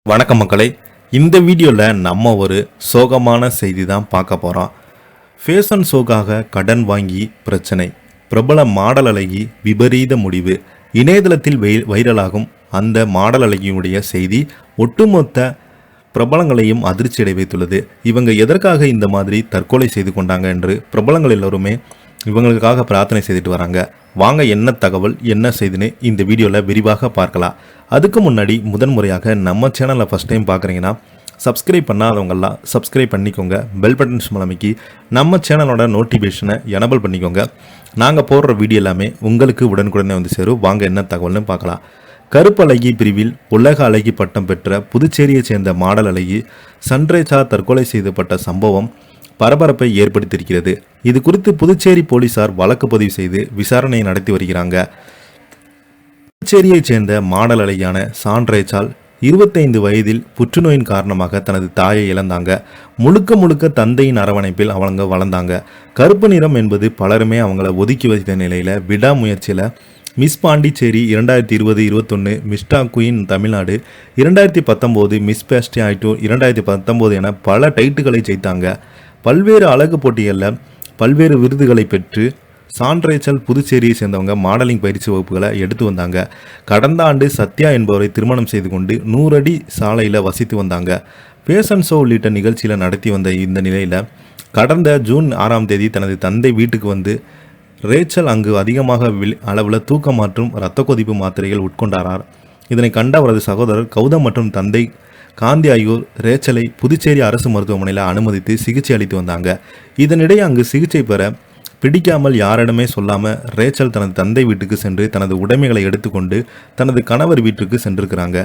வணக்கம் மக்களே, இந்த வீடியோவில் நம்ம ஒரு சோகமான செய்தி தான் பார்க்க போகிறோம். ஃபேஷன் ஷோக்காக கடன் வாங்கி பிரச்சனை, பிரபல மாடல் அழகி விபரீத முடிவு. இணையதளத்தில் வைரலாகும் அந்த மாடல் அழகியுடைய செய்தி ஒட்டுமொத்த பிரபலங்களையும் அதிர்ச்சியடை வைத்துள்ளது. இவங்க எதற்காக இந்த மாதிரி தற்கொலை செய்து கொண்டாங்க என்று பிரபலங்கள் எல்லோருமே இவங்களுக்காக பிரார்த்தனை செய்துட்டு வராங்க. வாங்க என்ன தகவல் என்ன செய்துன்னு இந்த வீடியோவில் விரிவாக பார்க்கலாம். அதுக்கு முன்னாடி முதன்முறையாக நம்ம சேனலை ஃபஸ்ட் டைம் பார்க்குறீங்கன்னா சப்ஸ்கிரைப் பண்ணாதவங்கெல்லாம் சப்ஸ்கிரைப் பண்ணிக்கோங்க. பெல் பட்டன்ஸ் மூலமைக்கு நம்ம சேனலோட நோட்டிஃபிகேஷனை எனபிள் பண்ணிக்கோங்க. நாங்கள் போடுற வீடியோ எல்லாமே உங்களுக்கு உடனுக்குடனே வந்து சேரும். வாங்க என்ன தகவல்னு பார்க்கலாம். கருப்பு அழகி பிரிவில் உலக அழகி பட்டம் பெற்ற புதுச்சேரியை சேர்ந்த மாடல் அழகி சன்ரேசா தற்கொலை செய்யப்பட்ட சம்பவம் பரபரப்பை ஏற்படுத்தியிருக்கிறது. இது குறித்து புதுச்சேரி போலீசார் வழக்கு பதிவு செய்து விசாரணை நடத்தி வருகிறாங்க. புதுச்சேரியைச் சேர்ந்த மாடல் அழகியான சான்ரேசால் 25 வயதில் புற்றுநோயின் காரணமாக தனது தாயை இழந்தாங்க. முழுக்க தந்தையின் அரவணைப்பில் அவங்க வளர்ந்தாங்க. கருப்பு நிறம் என்பது பலருமே அவங்கள ஒதுக்கி வைத்த நிலையில் விடாமுயற்சியில் miss Pondicherry 2020-21, mister queen Tamil Nadu 2019, miss பேஸ்டி ஆயிட்டூர் 2019 என பல டைட்டுகளை ஜெயித்தாங்க. பல்வேறு அழகு போட்டிகளில் பல்வேறு விருதுகளை பெற்று சான்ரேசல் புதுச்சேரியை சேர்ந்தவங்க மாடலிங் பயிற்சி வகுப்புகளை எடுத்து வந்தாங்க. கடந்த ஆண்டு சத்யா என்பவரை திருமணம் செய்து கொண்டு 100 அடி சாலையில் வசித்து வந்தாங்க. ஃபேஷன் ஷோ உள்ளிட்ட நிகழ்ச்சியில் நடத்தி வந்த இந்த நிலையில் கடந்த ஜூன் 6ஆம் தேதி தனது தந்தை வீட்டுக்கு வந்து ரேச்சல் அங்கு அதிகமாக அளவில் தூக்கம் மற்றும் இரத்த கொதிப்பு மாத்திரைகள் உட்கொண்டாரார். இதனை கண்ட அவரது சகோதரர் கௌதம் மற்றும் தந்தை காந்தி ஆகியோர் ரேச்சலை புதுச்சேரி அரசு மருத்துவமனையில் அனுமதித்து சிகிச்சை அளித்து வந்தாங்க. இதனிடையே அங்கு சிகிச்சை பெற பிடிக்காமல் யாரிடமே சொல்லாமல் ரேச்சல் தனது தந்தை வீட்டுக்கு சென்று தனது உடைமைகளை எடுத்துக்கொண்டு தனது கணவர் வீட்டுக்கு சென்றிருக்கிறாங்க.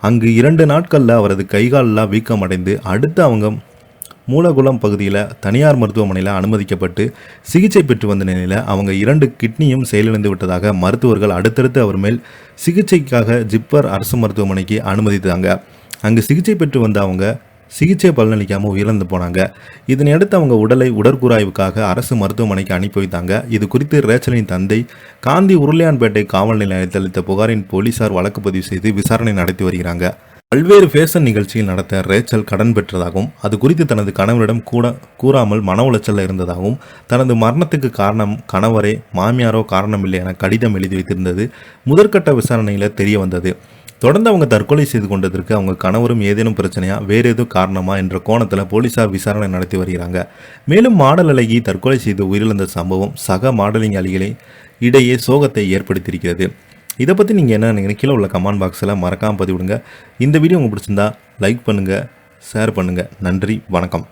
அங்கு 2 நாட்களில் அவரது கைகாலெல்லாம் வீக்கம் அடைந்து அடுத்து அவங்க மூலகுளம் பகுதியில் தனியார் மருத்துவமனையில் அனுமதிக்கப்பட்டு சிகிச்சை பெற்று வந்த நிலையில் அவங்க 2 கிட்னியும் செயலிழந்து விட்டதாக மருத்துவர்கள் அடுத்தடுத்து அவர் மேல் சிகிச்சைக்காக ஜிப்மர் அரசு மருத்துவமனைக்கு அனுமதித்தாங்க. அங்கு சிகிச்சை பெற்று வந்த அவங்க சிகிச்சை பலனளிக்காமல் உயிரிழந்து போனாங்க. இதனையடுத்து அவங்க உடலை உடற்கூராய்வுக்காக அரசு மருத்துவமனைக்கு அனுப்பி வைத்தாங்க. இது குறித்து ரேச்சலின் தந்தை காந்தி உருளையான்பேட்டை காவல் நிலையத்தில் அளித்த புகாரின் போலீசார் வழக்கு பதிவு செய்து விசாரணை நடத்தி வருகிறாங்க. பல்வேறு ஃபேஷன் நிகழ்ச்சியில் நடத்த ரேச்சல் கடன் பெற்றதாகவும் அது குறித்து தனது கணவரிடம் கூறாமல் மன உளைச்சலில் இருந்ததாகவும் தனது மரணத்துக்கு காரணம் கணவரே மாமியாரோ காரணமில்லை என கடிதம் எழுதி வைத்திருந்தது முதற்கட்ட விசாரணையில் தெரிய வந்தது. தொடர்ந்து அவங்க தற்கொலை செய்து கொண்டதற்கு அவங்க கணவரும் ஏதேனும் பிரச்சனையா வேறு ஏதோ காரணமா என்ற கோணத்தில் போலீசார் விசாரணை நடத்தி வருகிறாங்க. மேலும் மாடல் அழகி தற்கொலை செய்து உயிரிழந்த சம்பவம் சக மாடலிங் அழகிகளை இடையே சோகத்தை ஏற்படுத்தியிருக்கிறது. இதை பற்றி நீங்கள் என்ன நினைக்கிறீங்க? கீழே உள்ள கமெண்ட் பாக்ஸில் மறக்காமல் பதிவிடுங்க. இந்த வீடியோ உங்களுக்கு பிடிச்சிருந்தா லைக் பண்ணுங்கள், ஷேர் பண்ணுங்கள். நன்றி, வணக்கம்.